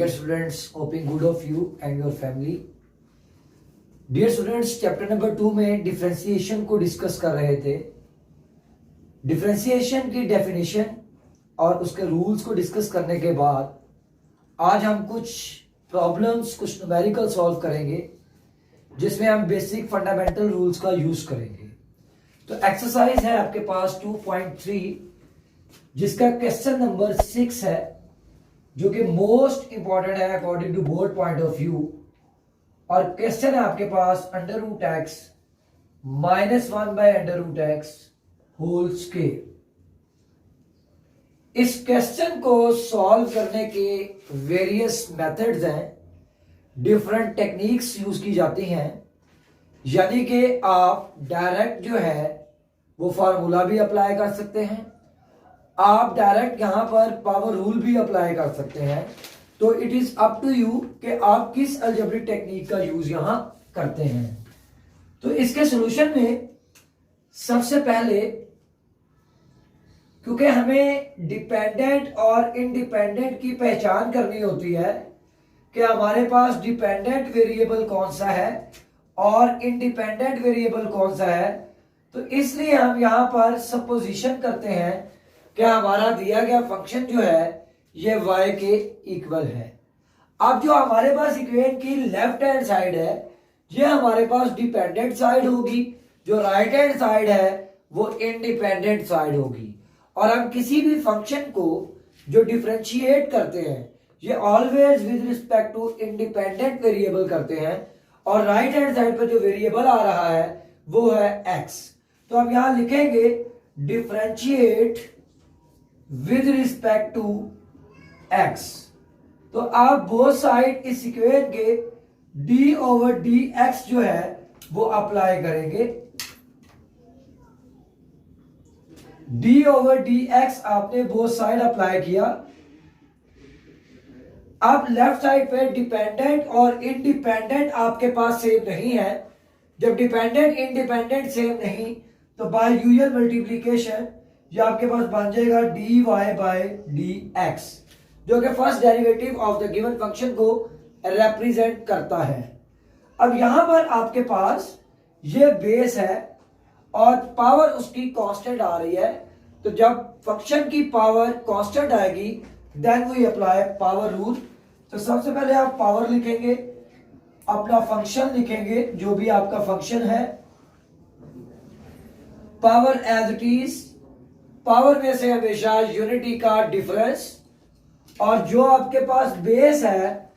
Dear students, hoping good of you and your family. Dear students, chapter number 2 में differentiation को discuss कर रहे थे. डिफरेंशिएशन की डेफिनेशन और उसके रूल्स को डिस्कस करने के बाद आज हम कुछ प्रॉब्लम्स, कुछ न्यूमेरिकल सॉल्व करेंगे जिसमें हम बेसिक फंडामेंटल रूल्स का यूज करेंगे. तो एक्सरसाइज है आपके पास 2.3 जिसका क्वेश्चन नंबर 6 है जो कि मोस्ट इंपॉर्टेंट है according to board point of view. और क्वेश्चन है आपके पास under root x -1 by under root x whole square. इस क्वेश्चन को सॉल्व करने के वेरियस मेथड्स हैं, डिफरेंट टेक्निक्स यूज की जाती हैं. यानी कि आप डायरेक्ट जो है वो फार्मूला भी अप्लाई कर सकते हैं, आप डायरेक्ट यहां पर पावर रूल भी अप्लाई कर सकते हैं. तो it is up to you कि आप किस अलजेब्रिक टेक्निक का यूज यहां करते हैं. तो इसके सॉल्यूशन में सबसे पहले, क्योंकि हमें डिपेंडेंट और इंडिपेंडेंट की पहचान करनी होती है कि हमारे पास डिपेंडेंट वेरिएबल कौन सा है और इंडिपेंडेंट वेरिएबल कौन सा है, तो इसलिए हम यहां पर सपोजिशन करते हैं कि हमारा दिया गया फंक्शन जो है ये y के इक्वल है. अब जो हमारे पास इक्वेशन की लेफ्ट हैंड साइड है ये हमारे पास डिपेंडेंट साइड होगी, जो राइट हैंड साइड है वो इंडिपेंडेंट साइड होगी. और हम किसी भी फंक्शन को जो डिफरेंशिएट करते हैं ये always with respect to independent variable करते हैं, और राइट हैंड साइड पर जो वेरिएबल आ रहा है वो है x. तो हम यहां लिखेंगे differentiate with respect to x. तो आप बोथ साइड इस इक्वेशन के d/dx जो है वो अप्लाई करेंगे. d/dx आपने बोथ साइड अप्लाई किया. अब लेफ्ट साइड पे डिपेंडेंट और इंडिपेंडेंट आपके पास सेम नहीं है. जब डिपेंडेंट इंडिपेंडेंट सेम नहीं तो बाय यूजुअल मल्टीप्लीकेशन ये आपके पास बन जाएगा dy/dx, जो कि first derivative of the given function को रिप्रेजेंट करता है. अब यहां पर आपके पास ये बेस है और पावर उसकी कांस्टेंट आ रही है. तो जब फंक्शन की पावर कांस्टेंट आएगी then we apply power rule. तो सबसे पहले आप पावर लिखेंगे, अपना फंक्शन लिखेंगे जो भी आपका फंक्शन है, power as it is. Power में से हमेशा यूनिटी का डिफरेंस, और जो आपके पास बेस है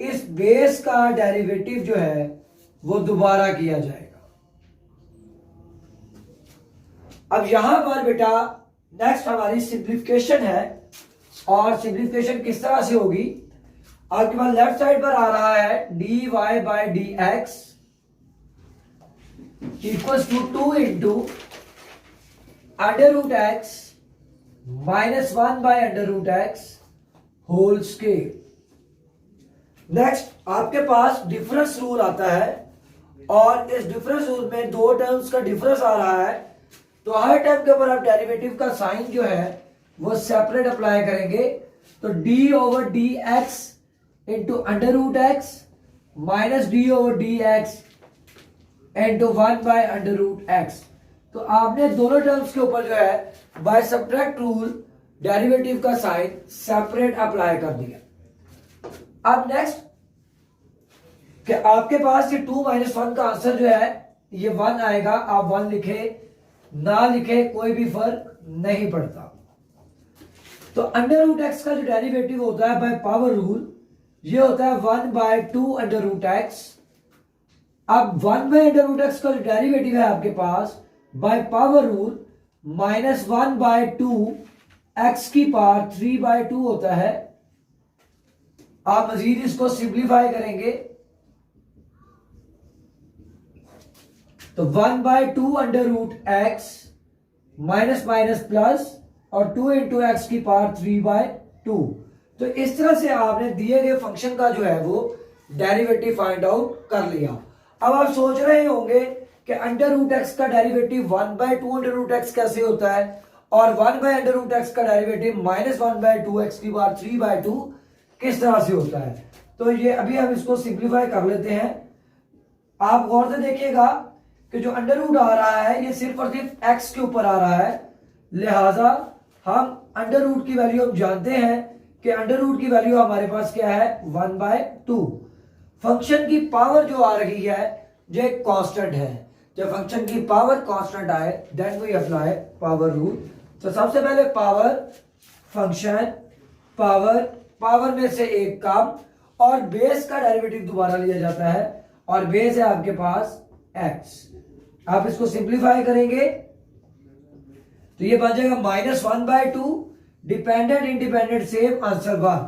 इस बेस का डेरिवेटिव जो है वो दोबारा किया जाएगा. अब यहां पर बेटा नेक्स्ट हमारी सिंप्लीफिकेशन है, और सिंप्लीफिकेशन किस तरह से होगी. आपके पास लेफ्ट साइड पर आ रहा है dy/dx equals to 2 into under root x -1 by under root x whole square. Next आपके पास डिफरेंस रूल आता है, और इस डिफरेंस रूल में दो टर्म्स का डिफरेंस आ रहा है. तो हर टर्म के ऊपर आप डेरिवेटिव का साइन जो है वो सेपरेट अप्लाई करेंगे. तो d/dx into under root x minus d/dx into 1 by under root x. तो आपने दोनों टर्म्स के ऊपर जो है बाय सब्ट्रैक्ट रूल डेरिवेटिव का साइन सेपरेट अप्लाई कर दिया. अब नेक्स्ट कि आपके पास ये 2 - 1 का आंसर जो है ये 1 आएगा. आप 1 लिखे ना लिखे कोई भी फर्क नहीं पड़ता. तो अंडर रूट एक्स का जो डेरिवेटिव होता है बाय पावर रूल ये होता है 1/2 अंडर रूट एक्स. अब 1/√x का जो डेरिवेटिव है आपके पास बाय पावर रूल -1/2 x की पावर 3/2 होता है. आप मजीद इसको सिंप्लीफाई करेंगे तो 1/2 under root x minus minus plus और 2 इंटू एक्स की पावर 3/2. तो इस तरह से आपने दिए गए फंक्शन का जो है वो डेरिवेटिव फाइंड आउट कर लिया. अब आप सोच रहे होंगे कि अंडर रूट एक्स का डेरिवेटिव 1/2 अंडर रूट एक्स कैसे होता है, और 1 बाय अंडर रूट एक्स का डेरिवेटिव -1/2 एक्स की पावर 3/2 किस तरह से होता है। तो ये अभी हम इसको सिंप्लीफाई कर लेते हैं। आप गौर से देखिएगा कि जो अंडर रूट आ रहा है ये सिर्फ और सिर्फ एक्स के ऊपर आ रहा है, लिहाजा हम अंडर रूट की वैल्यू हम जानते हैं कि अंडर रूट की वैल्यू हमारे पास क्या है 1/2। फंक्शन की पावर जो आ रही है ये कांस्टेंट है। जब फंक्शन की पावर कांस्टेंट आए then we apply power rule. तो सबसे पहले पावर, फंक्शन, पावर, पावर में से एक कम और बेस का डेरिवेटिव दोबारा लिया जाता है और बेस है आपके पास x। आप इसको सिंप्लीफाई करेंगे तो ये बन जाएगा -1/2। Dependent independent same, answer 1।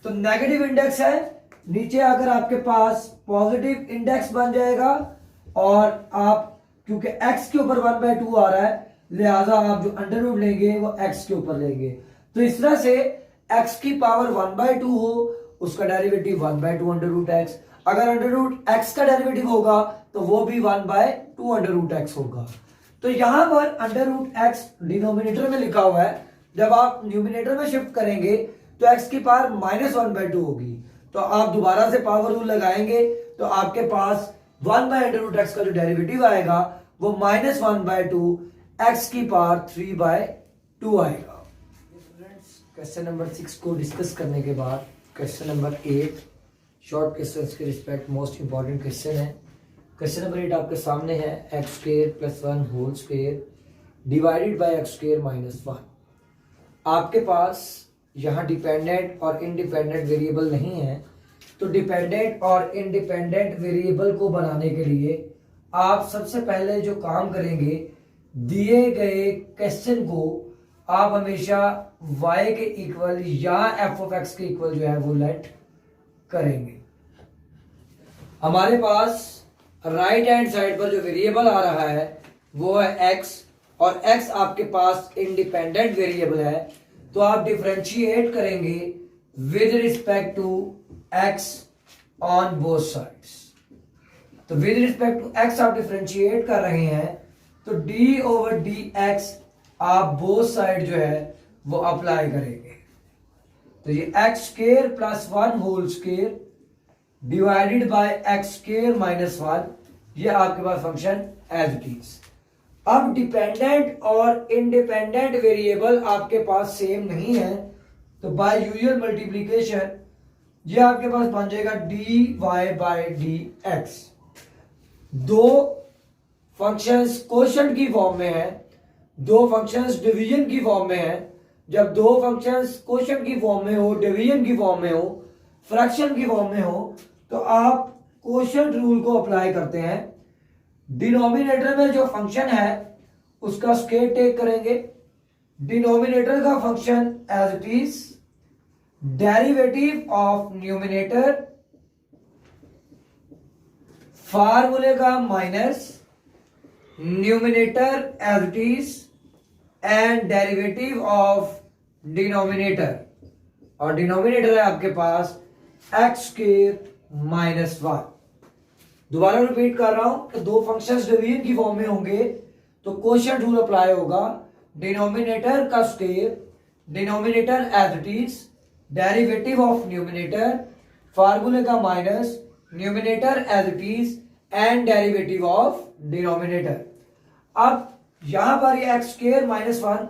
तो नेगेटिव इंडेक्स है, नीचे अगर आपके पास पॉजिटिव इंडेक्स बन जाएगा और आप क्योंकि x के ऊपर 1/2 आ रहा है लिहाजा आप जो अंडर रूट लेंगे वो x के ऊपर लेंगे। तो इस तरह से x की पावर 1/2 हो उसका डेरिवेटिव 1/2 अंडर रूट x। अगर अंडर रूट x का डेरिवेटिव होगा तो वो भी 1/2 अंडर रूट x होगा। तो यहां पर अंडर रूट x डिनोमिनेटर में लिखा हुआ है, जब आप न्यूमिनेटर में शिफ्ट करेंगे तो x की पावर -1/2 होगी। तो आप दोबारा से पावर रूल लगाएंगे तो आपके पास 1/अंडर x का जो डेरिवेटिव आएगा वो -1/2 x की पावर 3/2 आएगा। क्वेश्चन नंबर 6 को डिस्कस करने के बाद क्वेश्चन नंबर 8 शॉर्ट क्वेश्चन के रिस्पेक्ट मोस्ट इंपॉर्टेंट क्वेश्चन है। क्वेश्चन नंबर 8 आपके सामने है x² + 1 whole square divided by x² - 1। आपके पास यहाँ डिपेंडेंट और इंडिपेंडेंट वेरिएबल नहीं है, तो डिपेंडेंट और इंडिपेंडेंट वेरिएबल को बनाने के लिए आप सबसे पहले जो काम करेंगे, दिए गए क्वेश्चन को आप हमेशा y के इक्वल या f(x) के इक्वल जो है वो लेट करेंगे। हमारे पास राइट हैंड साइड पर जो वेरिएबल आ रहा है वो है x और x आपके पास इंडिपेंडेंट वेरिएबल है, तो आप डिफरेंशिएट करेंगे with respect to x on both sides. तो विद रिस्पेक्ट टू x आप डिफरेंशिएट कर रहे हैं तो d/dx आप बोथ साइड जो है वो अप्लाई करेंगे। तो ये x² + 1 whole square divided by x² - 1, ये आपके पास फंक्शन एज इट इज। अब डिपेंडेंट और इंडिपेंडेंट वेरिएबल आपके पास सेम नहीं है, तो बाय यूजुअल मल्टीप्लीकेशन ये आपके पास बन जाएगा dy/dx। दो फंक्शंस कोशेंट की फॉर्म में है, दो फंक्शंस डिवीजन की फॉर्म में है। जब दो फंक्शंस कोशेंट की फॉर्म में हो, डिवीजन की फॉर्म में हो, फ्रैक्शन की फॉर्म में हो, तो आप कोशेंट रूल को अप्लाई करते हैं। डिनोमिनेटर में जो फंक्शन है उसका स्क्वायर टेक करेंगे, डिनोमिनेटर का function as it is, derivative of numerator फार्मूले का minus numerator as it is and derivative of denominator, और डिनोमिनेटर है आपके पास x² - 1। दोबारा रिपीट कर रहा हूं कि दो फंक्शंस डिवीजन की फॉर्म में होंगे तो कोशेंट रूल अप्लाई होगा। डिनोमिनेटर का square, denominator as it is, derivative of numerator, फार्मूले का minus numerator as it is and derivative of denominator. अब यहां पर ये x² - 1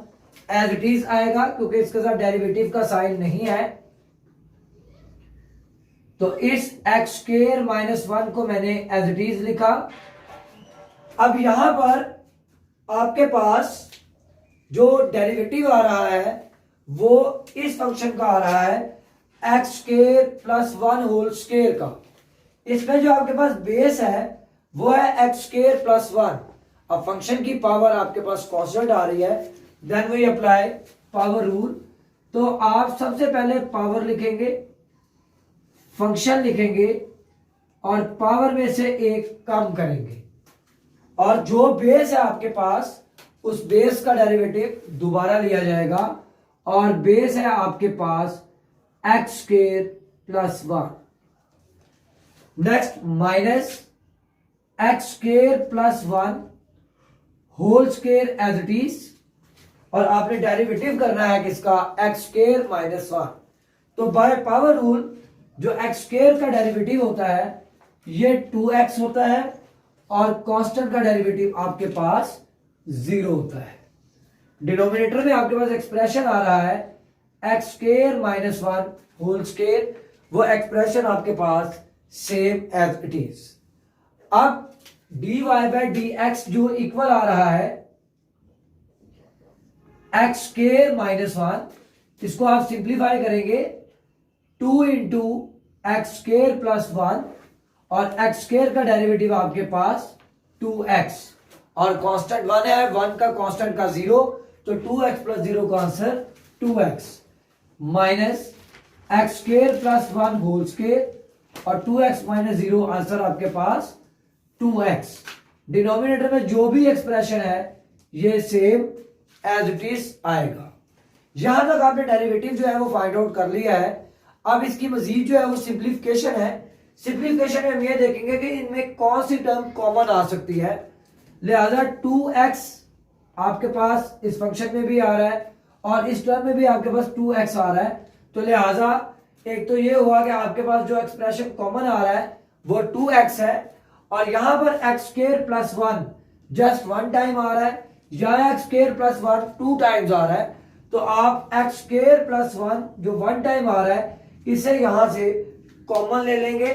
एज इट इज आएगा क्योंकि इसके साथ डेरिवेटिव का साइन नहीं है, तो इस x² - 1 को मैंने एज इट इज लिखा। अब यहां पर आपके पास जो डेरिवेटिव आ रहा है वो इस फंक्शन का आ रहा है x² + 1 होल स्क्वायर का। इसमें जो आपके पास बेस है वो है x² + 1। अब फंक्शन की पावर आपके पास कांस्टेंट आ रही है, then we apply power rule. तो आप सबसे पहले पावर लिखेंगे, फंक्शन लिखेंगे और पावर में से एक कम करेंगे, और जो बेस है आपके पास उस बेस का डेरिवेटिव दोबारा लिया जाएगा, और बेस है आपके पास x² + 1। Next minus x² + 1 whole square as it is, और आपने डेरिवेटिव करना है किसका, x² - 1। तो बाय पावर रूल जो एक्स स्क्वायर का डेरिवेटिव होता है ये 2x होता है और कांस्टेंट का डेरिवेटिव आपके पास 0 होता है। डिनोमिनेटर में आपके पास एक्सप्रेशन आ रहा है x square minus 1 whole square, वो एक्सप्रेशन आपके पास सेम एज इट इज। अब dy बाय dx जो इक्वल आ रहा है एक्स स्क्वायर माइनस 1, इसको आप सिंप्लीफाई करेंगे 2 इंटू एक्स स्क्वायर प्लस 1 और एक्स स्क्वायर का डेरिवेटिव आपके पास 2x और कांस्टेंट 1 है, 1 का कांस्टेंट का 0, तो 2x प्लस 0 का answer 2x minus x square plus 1 whole square और 2x माइनस 0 आंसर आपके पास 2x। डिनोमिनेटर में जो भी एक्सप्रेशन है ये सेम एज इट इज आएगा। यहां तक आपने डेरिवेटिव जो है वो फाइंड आउट कर लिया है। अब इसकी मजीद जो है वो सिंप्लीफिकेशन है। सिंप्लीफिकेशन में हम ये देखेंगे कि इनमें कौन सी टर्म कॉमन आ सकती है। लिहाजा 2x आपके पास इस फंक्शन में भी आ रहा है और इस टर्म में भी आपके पास 2x आ रहा है, तो लिहाजा एक तो ये हुआ कि आपके पास जो एक्सप्रेशन कॉमन आ रहा है वो 2x है और यहां पर x square plus 1 just 1 time आ रहा है, या एक्स स्क्वायर प्लस 1 2 टाइम्स आ रहा है, तो आप एक्स स्क्वायर प्लस 1 जो 1 टाइम आ रहा है इसे यहां से कॉमन ले लेंगे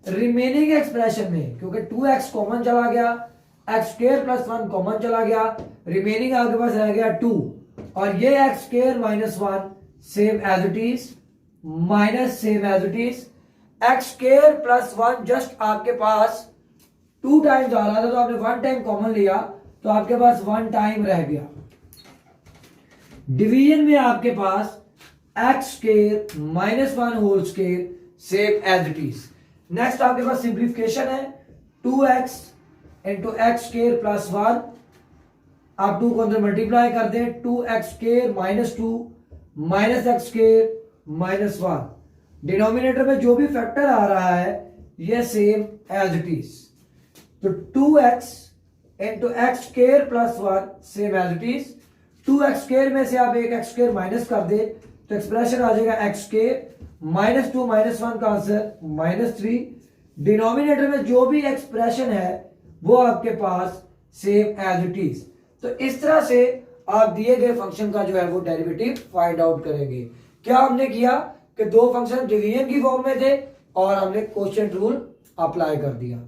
रिमेनिंग एक्सप्रेशन में, क्योंकि 2x कॉमन चला गया, एक्स स्क्वायर प्लस 1 कॉमन चला गया, रिमेनिंग आपके पास रह गया 2 और ये x square minus 1 same as it is minus same as it is. X square plus 1 just आपके पास 2 टाइम्स आ रहा था तो आपने 1 टाइम कॉमन लिया तो आपके पास 1 टाइम रह गया। डिवीजन में आपके पास x square minus 1 whole square same as it is. Next आपके पास सिंप्लीफिकेशन है 2x into x square plus 1, आप 2 को अंदर मल्टीप्लाई कर दें 2x square minus 2 minus x square minus 1। Denominator में जो भी फैक्टर आ रहा है ये सेम एज इट इज, तो 2x into x square plus 1 same as it is. 2x square में से आप एक एक्स स्क्वायर माइनस कर दे तो एक्सप्रेशन आ जाएगा एक्स स्क्वायर माइनस 2 माइनस 1 का आंसर माइनस 3। डिनोमिनेटर में जो भी एक्सप्रेशन है वो आपके पास सेम एज इट इज। तो इस तरह से आप दिए गए फंक्शन का जो है वो डेरिवेटिव फाइंड आउट करेंगे। क्या हमने किया कि दो फंक्शन डिवीजन की फॉर्म में थे और हमने क्वोशिएंट रूल अप्लाई कर दिया।